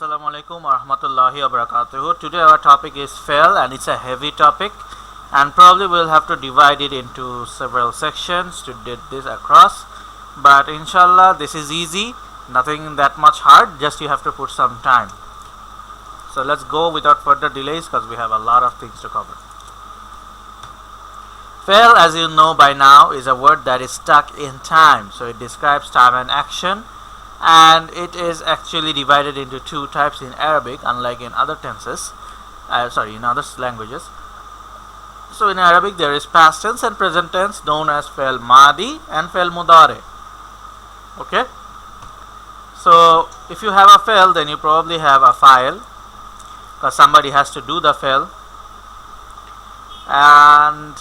Assalamu alaikum wa rahmatullahi wa barakatuhu. Today our topic is fail, and it's a heavy topic, and probably we'll have to divide it into several sections to get this across, but inshallah this is easy, nothing that much hard, just you have to put some time. So let's go without further delays because we have a lot of things to cover. Fail, as you know by now, is a word that is stuck in time, so it describes time and action, and it is actually divided into two types in Arabic, unlike in other tenses, in other languages. So in Arabic there is past tense and present tense known as fail madi and fail mudare. Okay, so if you have a fail, then you probably have a file because somebody has to do the fail. And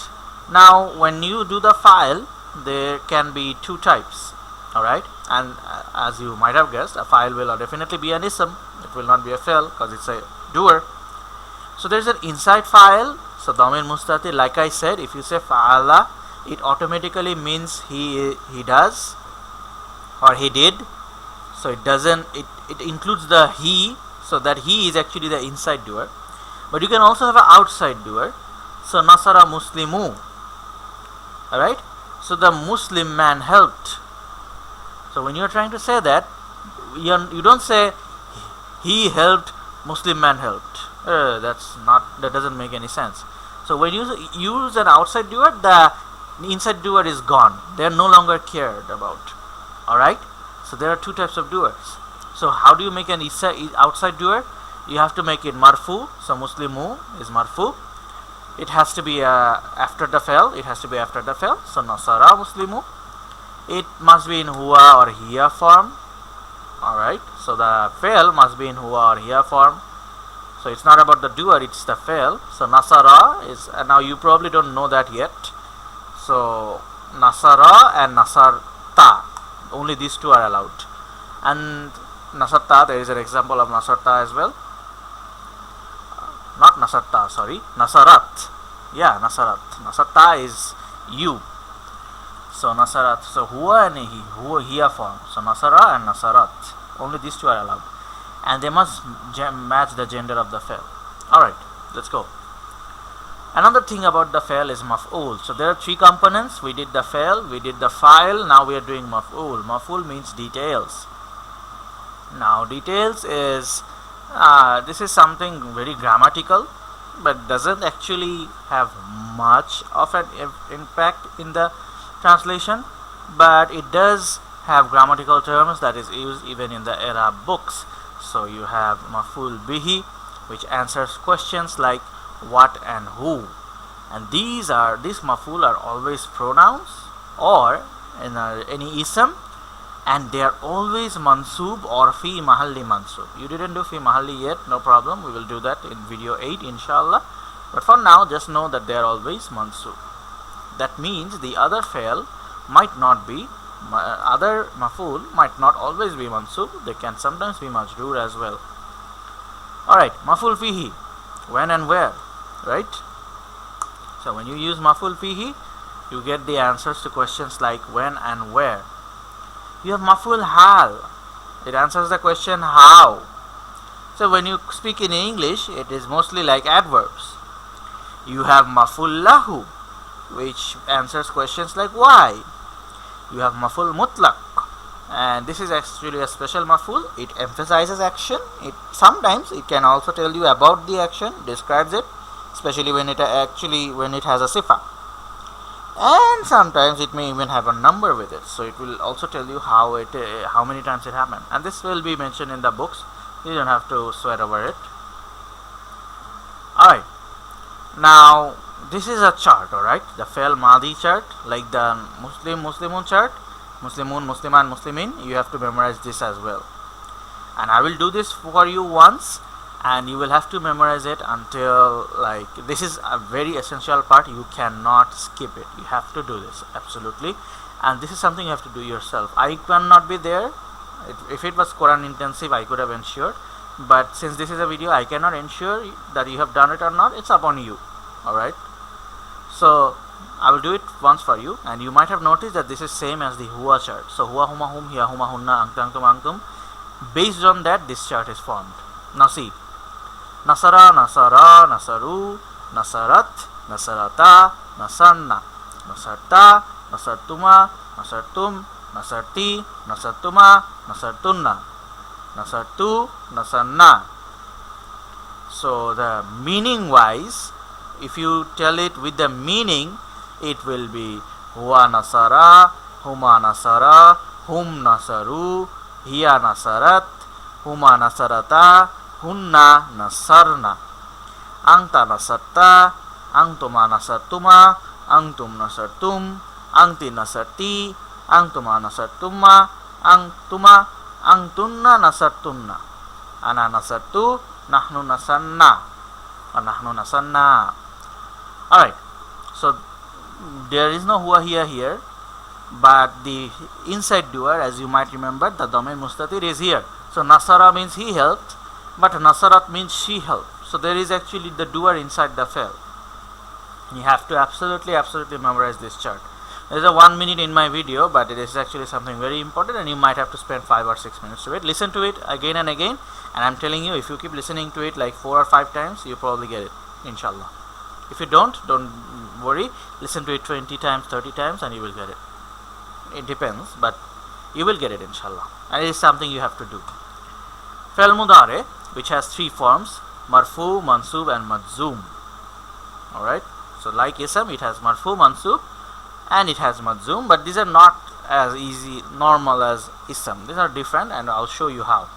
now when you do the file, there can be two types. Alright, and as you might have guessed, a file will definitely be an ism. It will not be a fail because it's a doer. So there's an inside file. So Damir Mustatir, like I said, if you say fa'ala, it automatically means he does or he did. So it includes the he, so that he is actually the inside doer. But you can also have an outside doer. So Nasara Muslimu. Alright, so the Muslim man helped. So when you are trying to say that, you don't say he helped, Muslim man helped. That doesn't make any sense. So when you use an outside doer, the inside doer is gone. They are no longer cared about. Alright? So there are two types of doers. So how do you make an outside doer? You have to make it marfu. So Muslimu is marfu. It has to be after the fail. So Nasara Muslimu. It must be in huwa or hiya form. Alright, so the fail must be in huwa or hiya form. So it's not about the doer, it's the fail. So nasara is, and now you probably don't know that yet. So nasara and nasarta, only these two are allowed. And nasarta, there is an example of nasarta as well. Not nasarta, sorry, nasarat. Yeah, nasarat. Nasarta is you. So nasarat, so huwa and huwa hiya form. So nasara and nasarat, only these two are allowed, and they must match the gender of the fail. Alright, let's go. Another thing about the fail is maf'ul. So there are three components. We did the fail, we did the file, now we are doing maf'ul. Maf'ul means details. Now details is, this is something very grammatical, but doesn't actually have much of an impact in the translation, but it does have grammatical terms that is used even in the Arab books. So you have maf'ul bihi, which answers questions like what and who, and these maf'ul are always pronouns or in any ism, and they are always mansub or fi mahalli mansub. You didn't do fi mahalli yet, no problem, we will do that in video 8 inshallah, but for now just know that they are always mansub. That means the other fail might not be, other maf'ul might not always be mansub, they can sometimes be majroor as well. Alright, maf'ul fihi, when and where, right? So when you use maf'ul fihi, you get the answers to questions like when and where. You have maf'ul hal, it answers the question how. So when you speak in English, it is mostly like adverbs. You have maf'ul lahu, which answers questions like why. You have maf'ul mutlaq, and this is actually a special maf'ul. It emphasizes action. Sometimes it can also tell you about the action, describes it, especially when it has a sifa. And sometimes it may even have a number with it, so it will also tell you how many times it happened. And this will be mentioned in the books. You don't have to sweat over it. Alright, now this is a chart, alright, the fail madi chart, like the Muslimun chart, Muslimun, Musliman, Muslimin. You have to memorize this as well, and I will do this for you once, and you will have to memorize it until, like, this is a very essential part. You cannot skip it, you have to do this, absolutely. And this is something you have to do yourself. I cannot be there. If it was Quran intensive, I could have ensured, but since this is a video, I cannot ensure that you have done it or not. It's upon you. Alright, so I will do it once for you, and you might have noticed that this is same as the huwa chart. So huwa, huma, hum, hiya, huma, hunna, anta, antum, antum. Based on that, this chart is formed. Nasi. Nasara, nasara, nasaru, nasarat, nasarata, nasanna, nasarta, nasartuma, nasartum, nasarti, nasartuma, nasartunna, nasartu, nasanna. So the meaning wise, if you tell it with the meaning, it will be huwa nasara, huma nasara, hum nasaru, hiya nasarat, huma nasarata, hunna nasarna, angta nasatta, angtuma nasartuma, angtum nasartum, angti nasarti, angtuma nasartuma, angtuma, angtunna nasartunna, ana nasartu, nahnu nasanna, or nahnu nasanna. Alright, so there is no huwa here, but the inside doer, as you might remember, the Dhamir Mustatir is here. So nasara means he helped, but nasarat means she helped. So there is actually the doer inside the fail. You have to absolutely memorize this chart. There is a 1 minute in my video, but it is actually something very important, and you might have to spend 5 or 6 minutes to it. Listen to it again and again, and I'm telling you, if you keep listening to it like 4 or 5 times, you probably get it, inshallah. If you don't worry, listen to it 20 times, 30 times, and you will get it. It depends, but you will get it, inshallah. And it is something you have to do. Fi'l mudare, which has 3 forms: marfu, mansub, and majzoom. Alright, so like ism, it has marfu, mansub, and it has majzoom, but these are not as easy, normal as ism. These are different, and I'll show you how.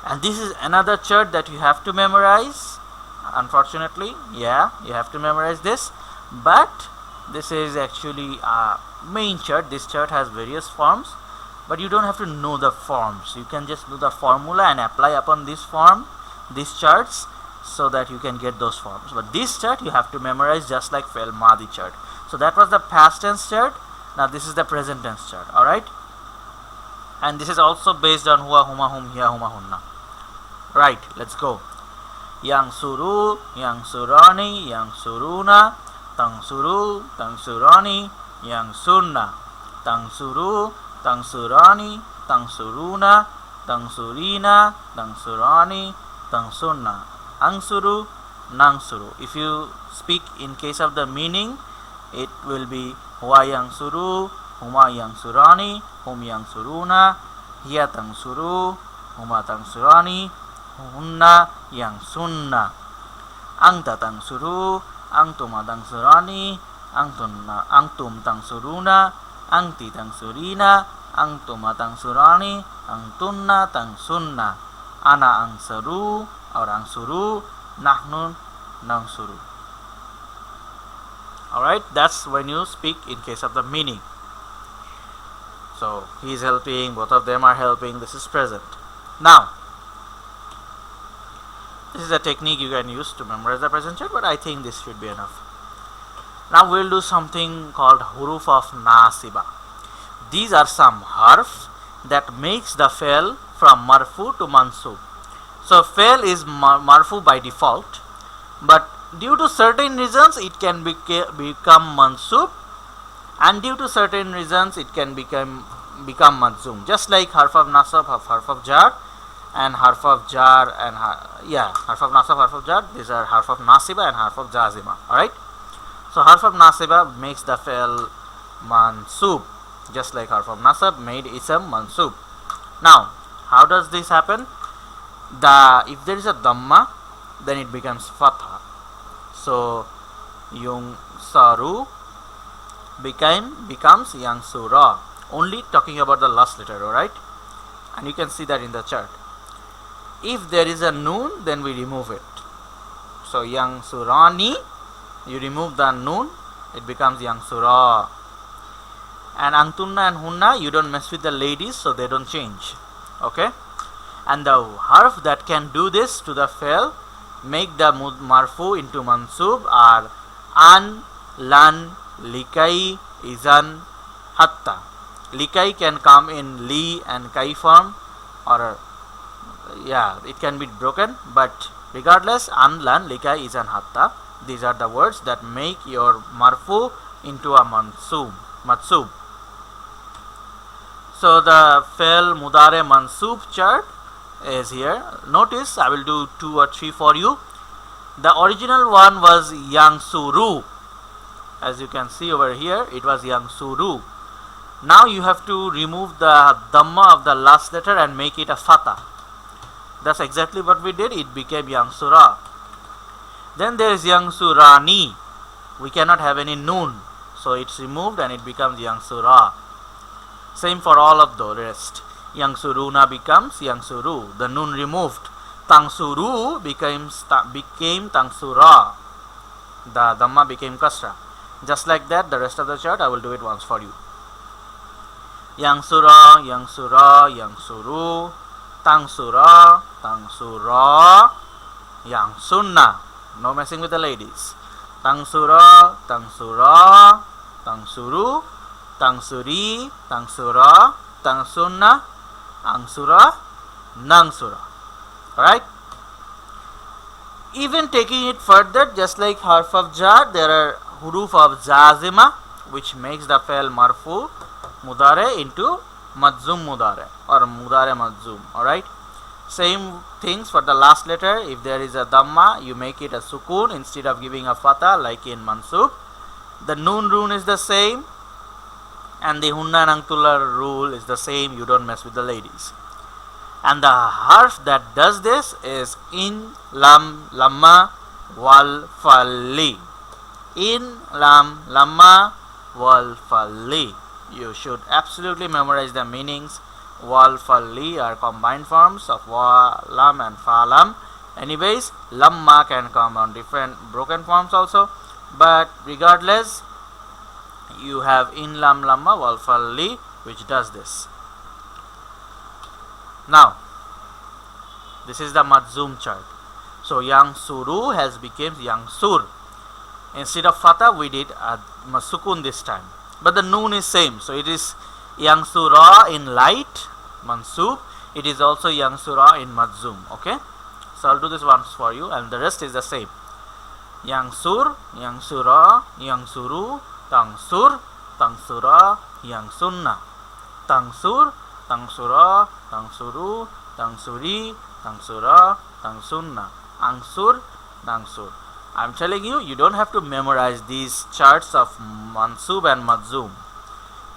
And this is another chart that you have to memorize. Unfortunately, yeah, you have to memorize this, but this is actually a main chart. This chart has various forms, but you don't have to know the forms. You can just do the formula and apply upon this form, these charts, so that you can get those forms. But this chart you have to memorize, just like Fi'l Madi chart. So that was the past tense chart. Now this is the present tense chart. Alright, and this is also based on huwa, huma, hum, hiya, huma, hunna. Right, let's go. Yang suru, yang surani, yang suruna, tang suru, tang surani, yang sunna, tang suru, tang surani, tang suruna, tang surina, tang surani, tang sunna, angsuru, nangsuru. If you speak in case of the meaning, it will be huwa yang suru, huma yang surani, hum yang suruna, hiya tang suru, huma tang surani, hunna yang sunna, angta tang suru, angtuma tang surani, angtum tang suruna, angti tang surina, angtuma tang surani, angtunna tang sunna, ana angsaru or angsuru, nahnu nangsuru. Alright, that's when you speak in case of the meaning. So he is helping, both of them are helping, this is present. Now this is a technique you can use to memorize the present chart, but I think this should be enough. Now we'll do something called huruf of nasiba. These are some harf that makes the fail from marfu to mansub. So fail is marfu by default, but due to certain reasons it can become mansub, and due to certain reasons it can become majzoom. Just like harf of nasab, harf of jar, and harf of jar, and harf of nasab, harf of jar. These are harf of nasiba and harf of jazima. Alright, so harf of nasiba makes the fail mansub, just like harf of nasab made ism mansub. Now how does this happen? If there is a dhamma, then it becomes fatha. So yung saru becomes yang sura, only talking about the last letter. Alright, and you can see that in the chart. If there is a noon, then we remove it. So yang surani, you remove the noon, it becomes yang sura. And angtunna and hunna, you don't mess with the ladies, so they don't change. Okay, and the harf that can do this to the fail, make the marfu into mansub, are an, lan, likai, izan, hatta. Likai can come in li and kai form, or it can be broken, but regardless, an, lan, likai, izan, hatta, these are the words that make your marfu into a mansub. So the fail mudare mansub chart is here. Notice I will do 2 or 3 for you. The original one was Yang Suru. As you can see over here, it was Yang Suru. Now you have to remove the Dhamma of the last letter and make it a Fatha. That's exactly what we did. It became Yang Sura. Then there is Yang Surani. We cannot have any Noon, so it's removed and it becomes Yang Sura. Same for all of the rest. Yang Suruna becomes Yang Suru. The Noon removed. Tang Suru became Tang Sura. The Dhamma became Kasra. Just like that, the rest of the chart I will do it once for you. Yang Sura, Yang Sura, Yang Suru, Tang Sura, Tang Sura, Yang Sunna. No messing with the ladies. Tang Sura, Tang Sura, Tang Suru, Tang Suri, Tang Sura, Tang Sunna, Ang Sura, Nang Sura. Alright? Even taking it further, just like harf of jar, there are huruf of jazima, which makes the fail marfu mudare into madzum mudare or mudare madzum. Alright? Same things for the last letter. If there is a dhamma, you make it a sukun instead of giving a fatha like in mansub. The noon rule is the same, and the hunna and angtula rule is the same. You don't mess with the ladies. And the harf that does this is in, lam, lamma, wal, falli. In, lam, lamma, wal, falli. You should absolutely memorize the meanings. Wal, falli are combined forms of wa, lam and fa, lam. Anyways, lamma can come on different broken forms also. But regardless, you have in, lam, lamma, wal, falli, which does this. Now, this is the Madzum chart. So, Yang Suru has become Yang Sur. Instead of Fatha, we did a Sukun this time. But the Noon is same. So, it is Yang Sura in light, Mansub. It is also Yang Sura in Madzum. Okay. So, I'll do this once for you, and the rest is the same. Yang Sur, Yang Sura, Yang Suru, Tang Sur, Tang Sura, Yang Sunna. Tang Sur, Tang Sura, Tang Suru, Tang Suri, Tang Sura, Tang Sunna. Ang Sur, Tang Sur. I'm telling you, you don't have to memorize these charts of Mansub and Madzum.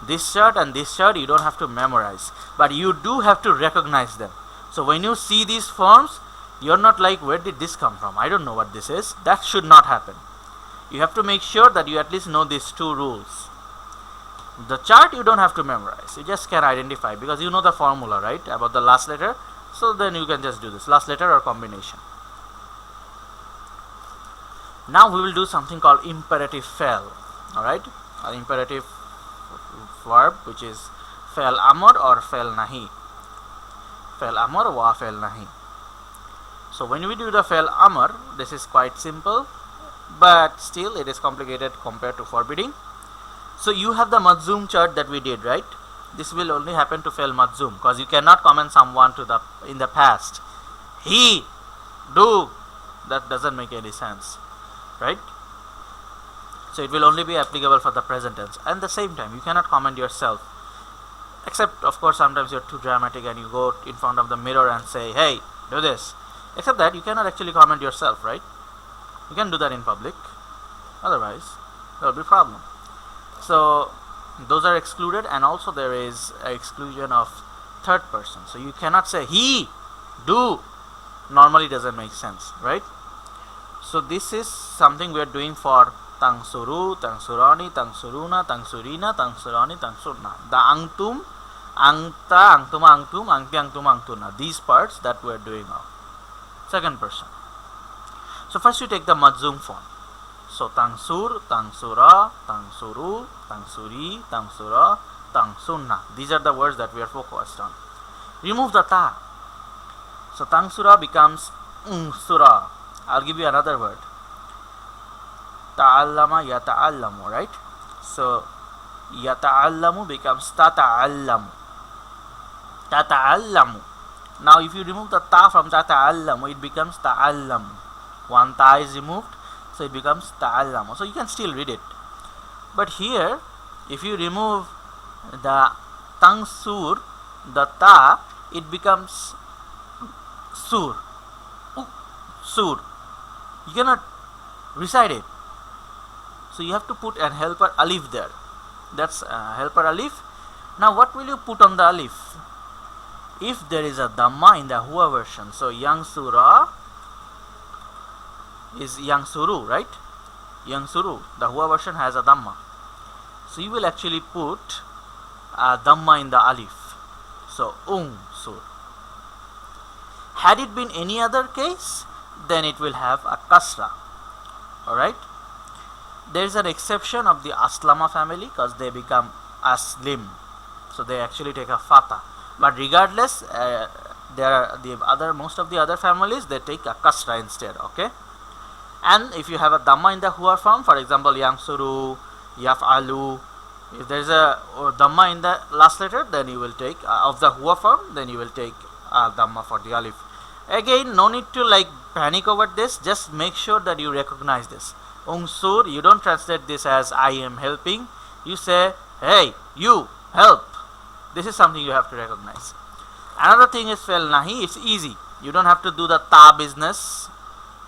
This chart and this chart you don't have to memorize, but you do have to recognize them. So when you see these forms, you're not like, where did this come from? I don't know what this is. That should not happen. You have to make sure that you at least know these two rules. The chart you don't have to memorize. You just can identify because you know the formula, right, about the last letter. So then you can just do this, last letter or combination. Now we will do something called imperative fail. Alright, an imperative verb which is fail amr or fail nahi. Fail amr wa fail nahi. So when we do the fail amr, this is quite simple, but still it is complicated compared to forbidding. So you have the Madzum chart that we did, right? This will only happen to fail Madzum because you cannot comment someone to the in the past. He, do, that doesn't make any sense, right? So it will only be applicable for the present tense. And at the same time, you cannot comment yourself. Except, of course, sometimes you're too dramatic and you go in front of the mirror and say, hey, do this. Except that you cannot actually comment yourself, right? You can do that in public. Otherwise, there will be a problem. So those are excluded, and also there is an exclusion of third person. So you cannot say he, do. Normally doesn't make sense, right? So this is something we are doing for Tang Suru, Tang Surani, Tang Suruna, Tang Surina, Tang Surani, Tang Surna. The Angtum, Angta, Angtuma, Angtum, Angti, Angtuma, Angtuna. These parts that we are doing now. Second person. So first you take the Madzum form. So Tang Sur, Tang Sura, Tang Suru, Tang Suri, Tang Sura, Tang Sunna. These are the words that we are focused on. Remove the Ta. So Tang Sura becomes Sura. I'll give you another word. Ta'allama yata'allamu, right? So yata'allamu becomes tata'allamu. Tata'allamu. Now if you remove the ta from tata'allamu, it becomes ta'allamu. One ta is removed, so it becomes ta'allamu. So you can still read it. But here, if you remove the tang sur, the ta, it becomes sur, sur. You cannot recite it. So you have to put an helper alif there. That's helper alif. Now what will you put on the alif? If there is a dhamma in the Hua version, so yang sura is yang suru, right? Yang suru. The Hua version has a dhamma. So you will actually put a dhamma in the alif. So sur. Had it been any other case, then it will have a kasra. Alright? There is an exception of the Aslama family because they become Aslim. So they actually take a fatha. But regardless, there are most of the other families, they take a kasra instead. Okay? And if you have a dhamma in the Hua form, for example, yangsuru, yaf'alu, if there is a dhamma in the last letter, then you will take of the Hua form, then you will take dhamma for the alif. Again, no need to panic over this. Just make sure that you recognize this. Unsur, you don't translate this as I am helping. You say, hey, you help. This is something you have to recognize. Another thing is fel nahi. It's easy. You don't have to do the ta business.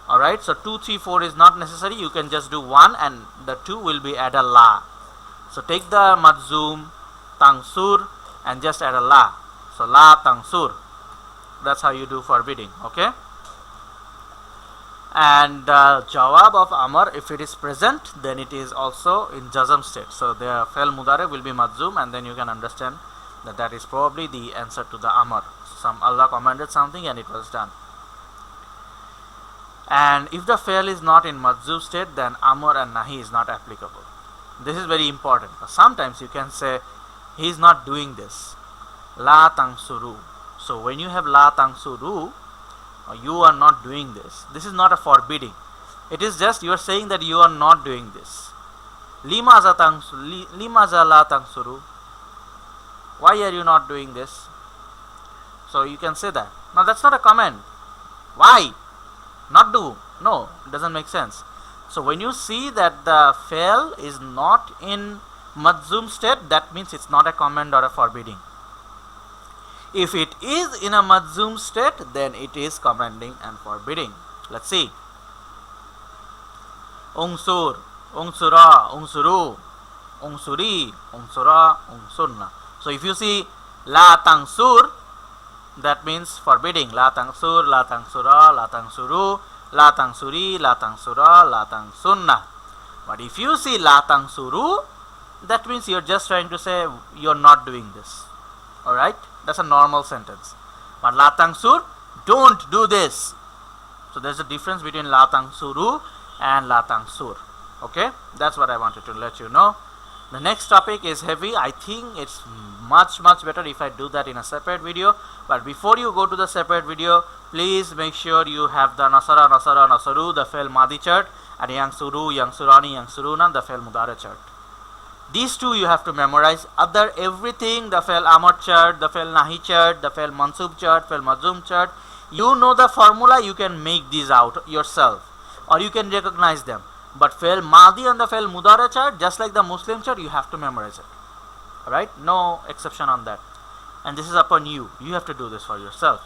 Alright, so 2, 3, 4 is not necessary. You can just do 1 and the 2 will be add a la. So take the madzum tangsur and just add a la. So la tangsur. That's how you do forbidding. Okay. And jawab of amar, if it is present, then it is also in jazam state. So the fel mudare will be madzum, and then you can understand that that is probably the answer to the amar. Allah commanded something and it was done. And if the fel is not in madzum state, then amar and nahi is not applicable. This is very important. Sometimes you can say he is not doing this. La tangsuru. So when you have la tangsuru, you are not doing this. This is not a forbidding. It is just you are saying that you are not doing this. Limaza la tangsuru. Why are you not doing this? So you can say that. Now that's not a command. Why? Not do. No, it doesn't make sense. So when you see that the fel is not in madzum state, that means it's not a command or a forbidding. If it is in a madzum state, then it is commanding and forbidding. Let's see. Unsur, unsura, unsuru, unsuri, unsura, unsurna. So if you see la tangsur, that means forbidding. La tangsur, la tangsura, la tangsuru, la tangsuri, la tangsura, la tangsunna. But if you see la tangsuru, that means you're just trying to say you're not doing this. Alright? That's a normal sentence. But la tangsur, don't do this. So there's a difference between la tangsuru and la tangsur. Okay? That's what I wanted to let you know. The next topic is heavy. I think it's much better if I do that in a separate video. But before you go to the separate video, please make sure you have the nasara, nasara, nasaru, the fel madi chart, and yang suru, yang surani, yang suruna, the fel mudare chart. These two you have to memorize. Other everything, the fel amar chart, the fel nahi chart, the fel mansub chart, fel madzum chart, you know the formula, you can make these out yourself or you can recognize them. But fel madi and the fel mudara chart, just like the Muslim chart, you have to memorize it. Alright? No exception on that. And this is upon you. You have to do this for yourself.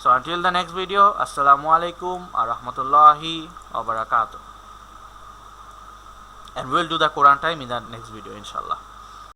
So until the next video, Assalamu alaikum wa rahmatullahi wa barakatuh. And we'll do the Quran time in the next video, inshallah.